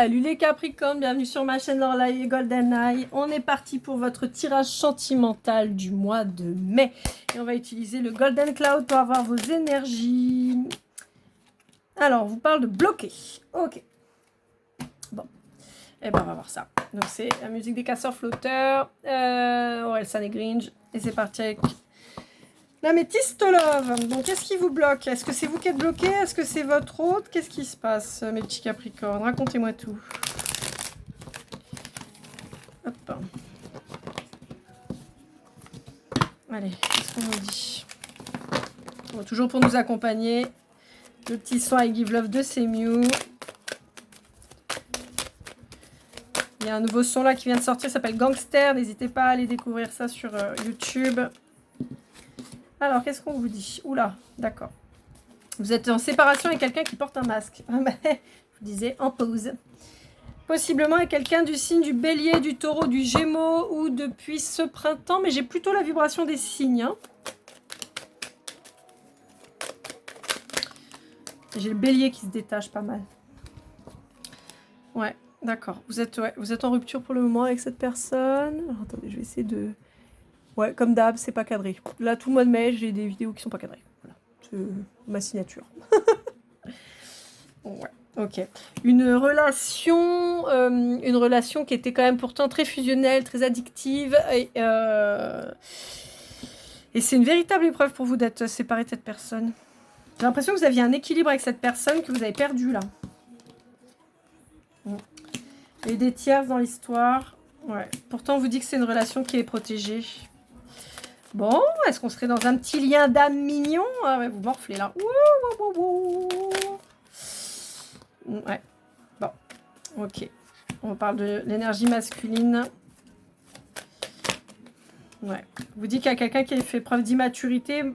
Salut les Capricornes, bienvenue sur ma chaîne Lorelai et Golden Eye. On est parti pour votre tirage sentimental du mois de mai. Et on va utiliser le Golden Cloud pour avoir vos énergies. Alors, on vous parle de bloquer. Ok. Bon. Et ben on va voir ça. Donc c'est la musique des casseurs flotteurs. Orelsan et Gringe. Et c'est parti avec la métiste Love. Donc qu'est-ce qui vous bloque? Est-ce que c'est vous qui êtes bloqué? Est-ce que c'est votre hôte? Qu'est-ce qui se passe, mes petits Capricornes? Racontez-moi tout. Hop. Allez, qu'est-ce qu'on nous dit? Bon, toujours pour nous accompagner, le petit son I Give Love de Semiu. Il y a un nouveau son là qui vient de sortir, ça s'appelle Gangster. N'hésitez pas à aller découvrir ça sur YouTube. Alors, qu'est-ce qu'on vous dit? Oula, d'accord. Vous êtes en séparation avec quelqu'un qui porte un masque. Je vous disais, en pause. Possiblement avec quelqu'un du signe du Bélier, du Taureau, du Gémeaux ou depuis ce printemps. Mais j'ai plutôt la vibration des signes. Hein. J'ai le Bélier qui se détache pas mal. Ouais, d'accord. Vous êtes en rupture pour le moment avec cette personne. Alors, attendez, je vais essayer de... Ouais, comme d'hab, c'est pas cadré. Là, tout le mois de mai, j'ai des vidéos qui sont pas cadrées. Voilà, c'est ma signature. Ouais, ok. Une relation qui était quand même pourtant très fusionnelle, très addictive. Et c'est une véritable épreuve pour vous d'être séparé de cette personne. J'ai l'impression que vous aviez un équilibre avec cette personne que vous avez perdu là. Et des tiers dans l'histoire. Ouais. Pourtant, on vous dit que c'est une relation qui est protégée. Bon, est-ce qu'on serait dans un petit lien d'âme mignon? Ah ouais, vous morflez là. Ouais. Bon, ok. On parle de l'énergie masculine. Ouais. Vous dit qu'il y a quelqu'un qui a fait preuve d'immaturité,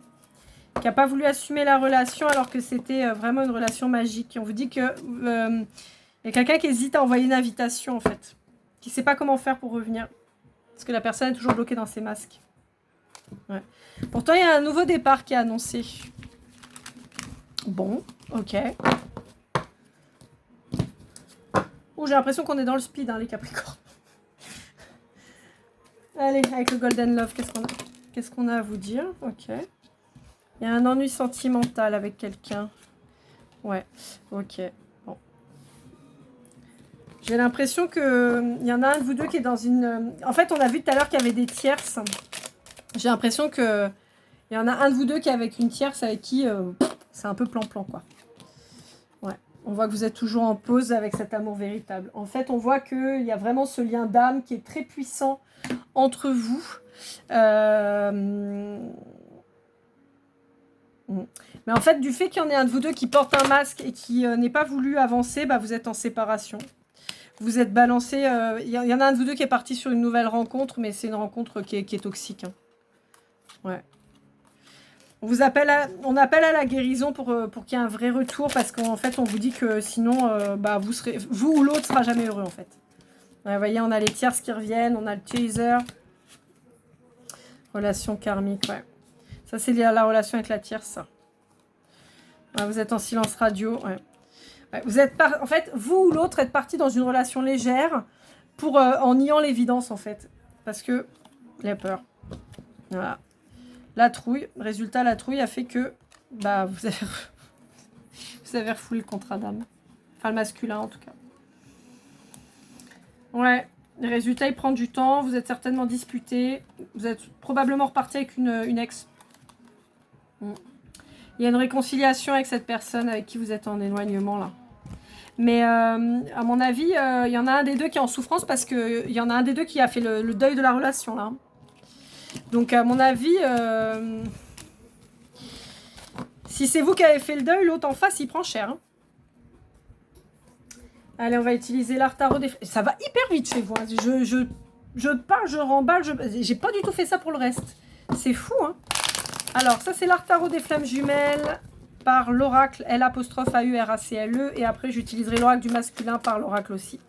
qui n'a pas voulu assumer la relation alors que c'était vraiment une relation magique. Et on vous dit que y a quelqu'un qui hésite à envoyer une invitation en fait, qui ne sait pas comment faire pour revenir. Parce que la personne est toujours bloquée dans ses masques. Ouais. Pourtant, il y a un nouveau départ qui est annoncé. Bon, ok. Oh, j'ai l'impression qu'on est dans le speed, hein, les Capricornes. Allez, avec le Golden Love, qu'est-ce qu'on a à vous dire? Ok. Il y a un ennui sentimental avec quelqu'un. Ouais, ok. Bon. J'ai l'impression qu'il y en a un de vous deux qui est dans une... En fait, on a vu tout à l'heure qu'il y avait des tierces. J'ai l'impression qu'il y en a un de vous deux qui est avec une tierce avec qui c'est un peu plan-plan, quoi. Ouais. On voit que vous êtes toujours en pause avec cet amour véritable. En fait, on voit qu'il y a vraiment ce lien d'âme qui est très puissant entre vous. Mais en fait, du fait qu'il y en ait un de vous deux qui porte un masque et qui n'ait pas voulu avancer, bah, vous êtes en séparation. Vous êtes balancé. Il y en a un de vous deux qui est parti sur une nouvelle rencontre, mais c'est une rencontre qui est toxique. Hein. Ouais. On appelle à la guérison pour qu'il y ait un vrai retour, parce qu'en fait, on vous dit que sinon, bah, vous ou l'autre sera jamais heureux, en fait. Ouais, vous voyez, on a les tierces qui reviennent, on a le chaser. Relation karmique, ouais. Ça, c'est lié à la relation avec la tierce, ça. Ouais, vous êtes en silence radio, ouais. Ouais, vous êtes en fait, vous ou l'autre êtes parti dans une relation légère pour en niant l'évidence, en fait. Parce que il a peur. Voilà. La trouille, résultat, la trouille a fait que bah, vous avez refoulé le contrat d'âme. Enfin, le masculin, en tout cas. Ouais, le résultat, il prend du temps. Vous êtes certainement disputé. Vous êtes probablement reparti avec une ex. Il y a une réconciliation avec cette personne avec qui vous êtes en éloignement, là. Mais à mon avis, il y en a un des deux qui est en souffrance parce qu'il y en a un des deux qui a fait le deuil de la relation, là. Donc, à mon avis, si c'est vous qui avez fait le deuil, l'autre en face, il prend cher. Hein. Allez, on va utiliser l'art tarot des... Ça va hyper vite chez vous. Hein. Je pars, je remballe. J'ai pas du tout fait ça pour le reste. C'est fou, hein. Alors, ça, c'est l'art tarot des flammes jumelles par l'oracle L'_AURACLE. Et après, j'utiliserai l'oracle du masculin par l'oracle aussi.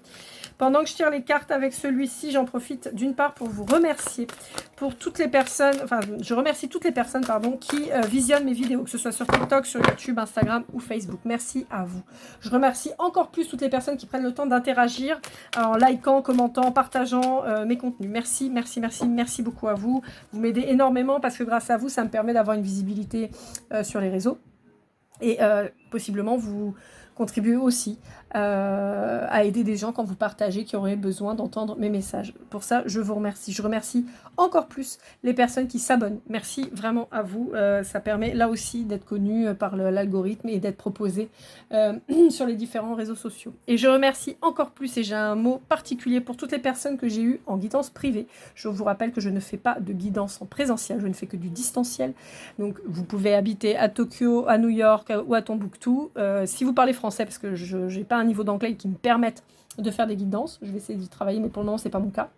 Pendant que je tire les cartes avec celui-ci, j'en profite d'une part pour vous remercier pour toutes les personnes, enfin je remercie toutes les personnes pardon, qui visionnent mes vidéos, que ce soit sur TikTok, sur YouTube, Instagram ou Facebook. Merci à vous. Je remercie encore plus toutes les personnes qui prennent le temps d'interagir en likant, commentant, partageant mes contenus. Merci, merci, merci, merci beaucoup à vous. Vous m'aidez énormément parce que grâce à vous, ça me permet d'avoir une visibilité sur les réseaux. Et possiblement vous contribuez aussi à aider des gens quand vous partagez qui auraient besoin d'entendre mes messages. Pour ça, je vous remercie. Je remercie encore plus les personnes qui s'abonnent. Merci vraiment à vous. Ça permet là aussi d'être connu par l'algorithme et d'être proposé sur les différents réseaux sociaux. Et je remercie encore plus, et j'ai un mot particulier pour toutes les personnes que j'ai eues en guidance privée. Je vous rappelle que je ne fais pas de guidance en présentiel, je ne fais que du distanciel. Donc vous pouvez habiter à Tokyo, à New York ou à Tombouctou. Si vous parlez français, parce que je n'ai pas un niveau d'anglais qui me permette de faire des guidances, je vais essayer d'y travailler, mais pour le moment, ce n'est pas mon cas.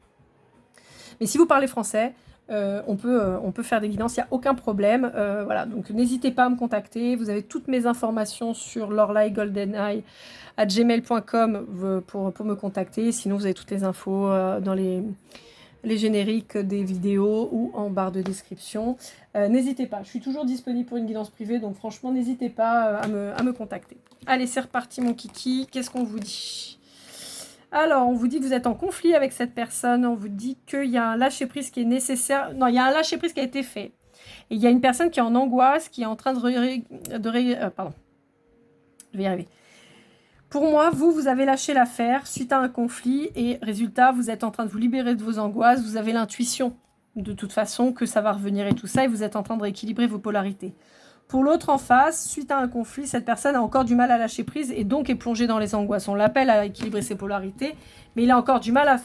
Mais si vous parlez français, on peut faire des guidances, il n'y a aucun problème. Voilà, donc n'hésitez pas à me contacter. Vous avez toutes mes informations sur lorlaigoldeneye@gmail.com pour me contacter. Sinon, vous avez toutes les infos dans les génériques des vidéos ou en barre de description. N'hésitez pas, je suis toujours disponible pour une guidance privée, donc franchement, n'hésitez pas à me contacter. Allez, c'est reparti mon kiki. Qu'est-ce qu'on vous dit ? Alors, on vous dit que vous êtes en conflit avec cette personne. On vous dit qu'il y a un lâcher-prise qui est nécessaire. Non, il y a un lâcher-prise qui a été fait. Et il y a une personne qui est en angoisse, qui est en train pardon. Je vais y arriver. Pour moi, vous avez lâché l'affaire suite à un conflit. Et résultat, vous êtes en train de vous libérer de vos angoisses. Vous avez l'intuition, de toute façon, que ça va revenir et tout ça. Et vous êtes en train de rééquilibrer vos polarités. Pour l'autre en face, suite à un conflit, cette personne a encore du mal à lâcher prise et donc est plongée dans les angoisses. On l'appelle à équilibrer ses polarités, mais il a encore du mal à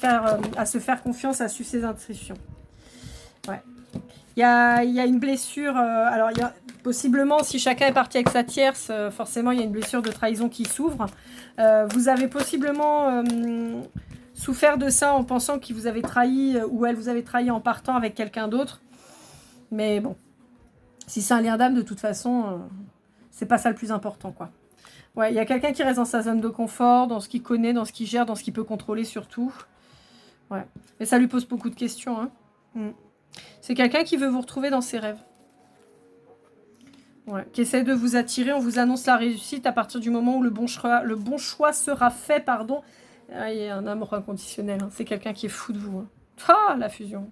se faire confiance, à suivre ses intuitions. Ouais. Il y a une blessure, alors il y a, possiblement, si chacun est parti avec sa tierce, forcément il y a une blessure de trahison qui s'ouvre. Vous avez possiblement souffert de ça en pensant qu'il vous avait trahi ou elle vous avait trahi en partant avec quelqu'un d'autre. Mais bon. Si c'est un lien d'âme, de toute façon, c'est pas ça le plus important, quoi. Ouais, il y a quelqu'un qui reste dans sa zone de confort, dans ce qu'il connaît, dans ce qu'il gère, dans ce qu'il peut contrôler surtout. Ouais. Mais ça lui pose beaucoup de questions, hein. C'est quelqu'un qui veut vous retrouver dans ses rêves. Ouais. Qui essaie de vous attirer, on vous annonce la réussite à partir du moment où le bon choix sera fait, pardon. Ah, il y a un amour inconditionnel, hein. C'est quelqu'un qui est fou de vous, hein. Ah, la fusion.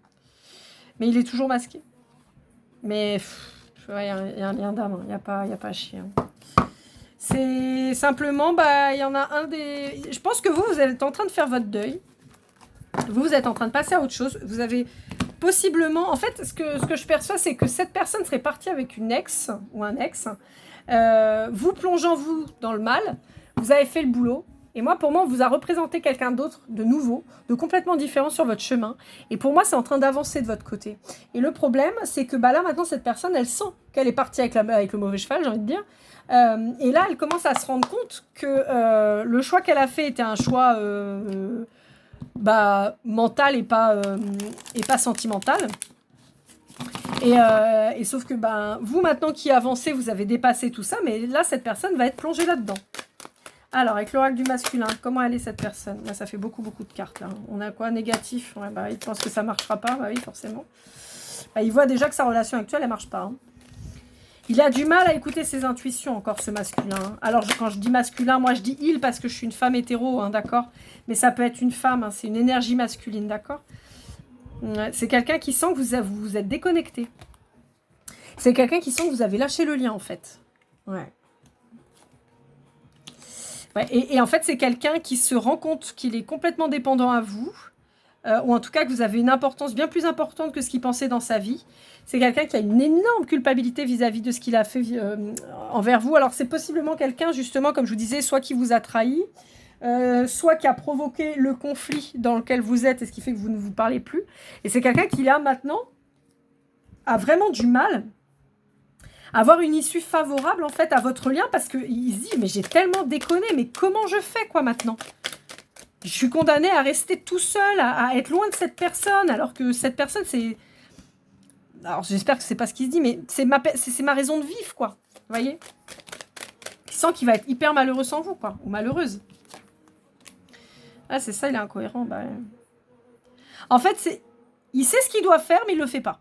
Mais il est toujours masqué. Mais... ouais, il y a un lien d'âme, il n'y a pas à chier. C'est simplement, il y en a un des... Je pense que vous êtes en train de faire votre deuil. Vous êtes en train de passer à autre chose. Vous avez possiblement... En fait, ce que je perçois, c'est que cette personne serait partie avec une ex ou un ex. Vous plongeant, vous, dans le mal. Vous avez fait le boulot. Et moi, pour moi, on vous a représenté quelqu'un d'autre, de nouveau, de complètement différent sur votre chemin. Et pour moi, c'est en train d'avancer de votre côté. Et le problème, c'est que là, maintenant, cette personne, elle sent qu'elle est partie avec le mauvais cheval, j'ai envie de dire. Et là, elle commence à se rendre compte que le choix qu'elle a fait était un choix mental et pas sentimental. Et sauf que vous, maintenant qui avancez, vous avez dépassé tout ça, mais là, cette personne va être plongée là-dedans. Alors, avec l'oracle du masculin, comment elle est cette personne? Là, ça fait beaucoup de cartes. Là. On a quoi? Négatif. Ouais, il pense que ça ne marchera pas. Bah oui, forcément. Il voit déjà que sa relation actuelle, elle ne marche pas. Hein. Il a du mal à écouter ses intuitions, encore, ce masculin. Hein. Alors, quand je dis masculin, moi, je dis il parce que je suis une femme hétéro, hein, d'accord? Mais ça peut être une femme, hein, c'est une énergie masculine, d'accord? C'est quelqu'un qui sent que vous êtes déconnecté. C'est quelqu'un qui sent que vous avez lâché le lien, en fait. Ouais. Ouais, et en fait, c'est quelqu'un qui se rend compte qu'il est complètement dépendant à vous, ou en tout cas que vous avez une importance bien plus importante que ce qu'il pensait dans sa vie. C'est quelqu'un qui a une énorme culpabilité vis-à-vis de ce qu'il a fait envers vous. Alors, c'est possiblement quelqu'un, justement, comme je vous disais, soit qui vous a trahi, soit qui a provoqué le conflit dans lequel vous êtes, et ce qui fait que vous ne vous parlez plus. Et c'est quelqu'un qui, là, maintenant, a vraiment du mal avoir une issue favorable, en fait, à votre lien, parce qu'il se dit, mais j'ai tellement déconné, mais comment je fais, quoi, maintenant? Je suis condamnée à rester tout seul, à être loin de cette personne, alors que cette personne, c'est... Alors, j'espère que c'est pas ce qu'il se dit, mais c'est ma raison de vivre, quoi. Vous voyez? Il sent qu'il va être hyper malheureux sans vous, quoi, ou malheureuse. Ah, c'est ça, il est incohérent. Bah, ouais. En fait, il sait ce qu'il doit faire, mais il le fait pas.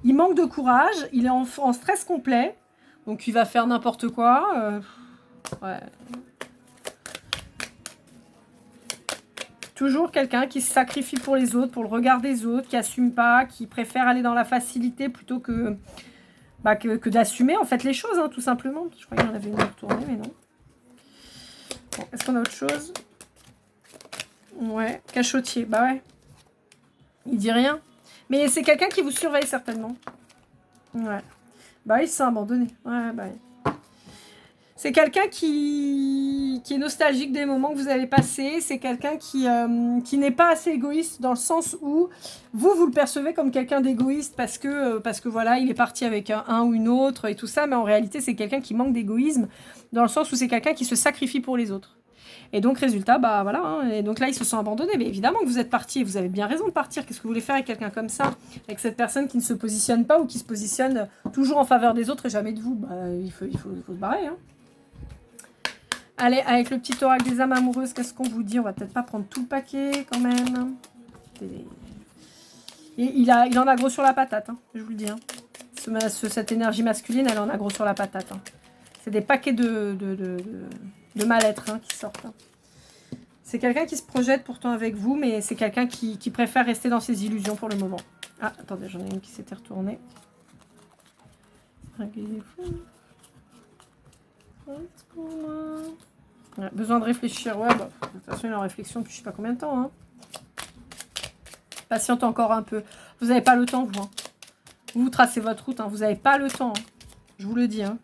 Il manque de courage, il est en stress complet, donc il va faire n'importe quoi. Ouais. Toujours quelqu'un qui se sacrifie pour les autres, pour le regard des autres, qui assume pas, qui préfère aller dans la facilité plutôt que d'assumer en fait les choses, hein, tout simplement. Je crois qu'il y en avait une autre tournée, mais non. Bon, est-ce qu'on a autre chose? Ouais, cachotier, bah ouais. Il dit rien. Mais c'est quelqu'un qui vous surveille certainement. Ouais. Bah il s'est abandonné. Ouais, bah ouais. C'est quelqu'un qui est nostalgique des moments que vous avez passés. C'est quelqu'un qui n'est pas assez égoïste dans le sens où vous le percevez comme quelqu'un d'égoïste parce que voilà, il est parti avec un ou une autre et tout ça. Mais en réalité, c'est quelqu'un qui manque d'égoïsme dans le sens où c'est quelqu'un qui se sacrifie pour les autres. Et donc, résultat, bah voilà. Hein, et donc là, ils se sont abandonnés. Mais évidemment que vous êtes parti et vous avez bien raison de partir. Qu'est-ce que vous voulez faire avec quelqu'un comme ça? Avec cette personne qui ne se positionne pas ou qui se positionne toujours en faveur des autres et jamais de vous? Bah, il faut se barrer, hein. Allez, avec le petit oracle des âmes amoureuses, qu'est-ce qu'on vous dit? On va peut-être pas prendre tout le paquet, quand même. Et il en a gros sur la patate, hein, je vous le dis. Hein. Cette énergie masculine, elle en a gros sur la patate. Hein. C'est des paquets de mal-être hein, qui sortent. Hein. C'est quelqu'un qui se projette pourtant avec vous, mais c'est quelqu'un qui préfère rester dans ses illusions pour le moment. Ah, attendez, j'en ai une qui s'était retournée. Ouais, besoin de réfléchir. Ouais, bah, de toute façon, il est en réflexion depuis je sais pas combien de temps. Hein. Patiente encore un peu. Vous n'avez pas le temps, vous. Hein. Vous tracez votre route. Hein. Vous n'avez pas le temps. Hein. Je vous le dis. Hein.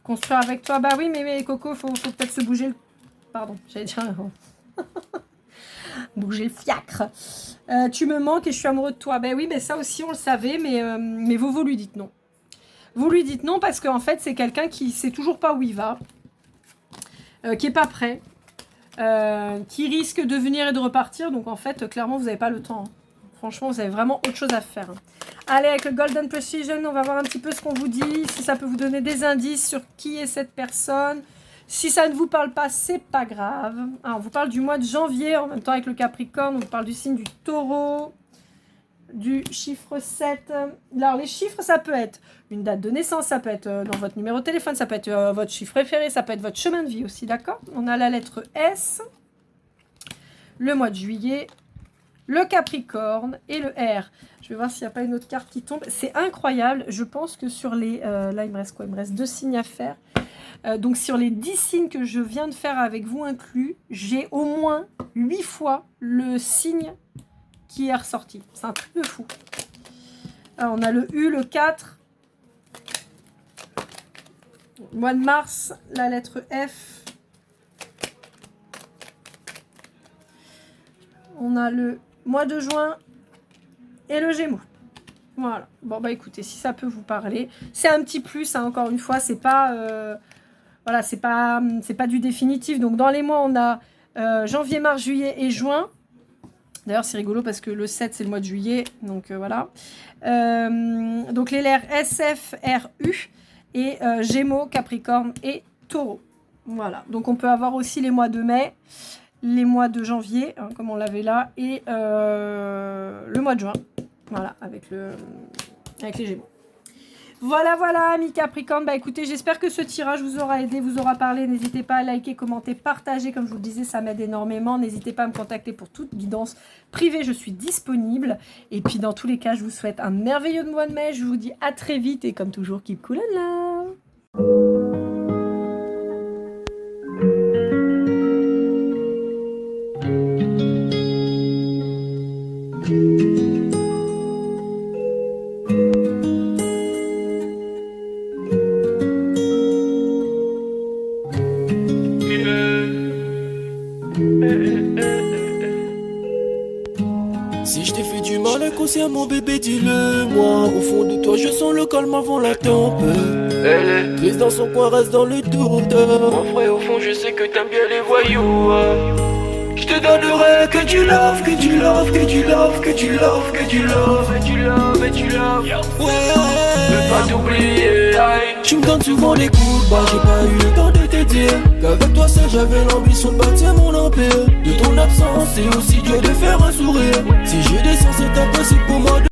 Construire avec toi. Bah oui, mais Coco, faut peut-être se bouger le... Pardon, j'allais dire... bouger le fiacre. Tu me manques et je suis amoureux de toi. Bah oui, mais ça aussi, on le savait. Mais vous lui dites non. Vous lui dites non parce qu'en fait, c'est quelqu'un qui sait toujours pas où il va. Qui n'est pas prêt. Qui risque de venir et de repartir. Donc en fait, clairement, vous n'avez pas le temps. Hein. Franchement, vous avez vraiment autre chose à faire. Hein. Allez, avec le Golden Precision, on va voir un petit peu ce qu'on vous dit. Si ça peut vous donner des indices sur qui est cette personne. Si ça ne vous parle pas, c'est pas grave. Alors, on vous parle du mois de janvier. En même temps, avec le Capricorne, on vous parle du signe du Taureau. Du chiffre 7. Alors, les chiffres, ça peut être une date de naissance, ça peut être dans votre numéro de téléphone, ça peut être votre chiffre préféré, ça peut être votre chemin de vie aussi, d'accord? On a la lettre S, le mois de juillet, le Capricorne et le R. Je vais voir s'il n'y a pas une autre carte qui tombe. C'est incroyable. Je pense que sur les... là, il me reste quoi? Il me reste 2 signes à faire. Donc, sur les 10 signes que je viens de faire avec vous inclus, j'ai au moins 8 fois le signe qui est ressorti. C'est un truc de fou. Alors, on a le U, le 4. Mois de mars, la lettre F. On a le mois de juin et le Gémeaux. Voilà. Bon, bah écoutez, si ça peut vous parler. C'est un petit plus, hein, encore une fois. C'est pas... voilà, c'est pas du définitif. Donc, dans les mois, on a janvier, mars, juillet et juin. D'ailleurs, c'est rigolo parce que le 7, c'est le mois de juillet. Donc, voilà. Donc, les lettres S, F, R, U. Et Gémeaux, Capricorne et Taureau. Voilà. Donc, on peut avoir aussi les mois de mai, les mois de janvier, hein, comme on l'avait là, et le mois de juin. Voilà, avec les Gémeaux. Voilà, amis Capricorne. Bah écoutez, j'espère que ce tirage vous aura aidé, vous aura parlé. N'hésitez pas à liker, commenter, partager. Comme je vous le disais, ça m'aide énormément. N'hésitez pas à me contacter pour toute guidance privée. Je suis disponible. Et puis, dans tous les cas, je vous souhaite un merveilleux mois de mai. Je vous dis à très vite. Et comme toujours, keep cool and love. Si je t'ai fait du mal inconsciemment bébé dis-le-moi. Au fond de toi je sens le calme avant la tempête. Elle est triste dans son coin, reste dans le doute. Mon frère au fond je sais que t'aimes bien les voyous. Je te donnerai que du love, que du love, que du love, que du love, que du love, et du love, et du love. Ouais, veux pas t'oublier. Tu me donnes souvent des coups de barre, j'ai pas eu le temps de te dire qu'avec toi seul j'avais l'ambition de bâtir mon empire. De ton absence, c'est aussi dur de faire un sourire. Si je descends, c'est impossible pour moi de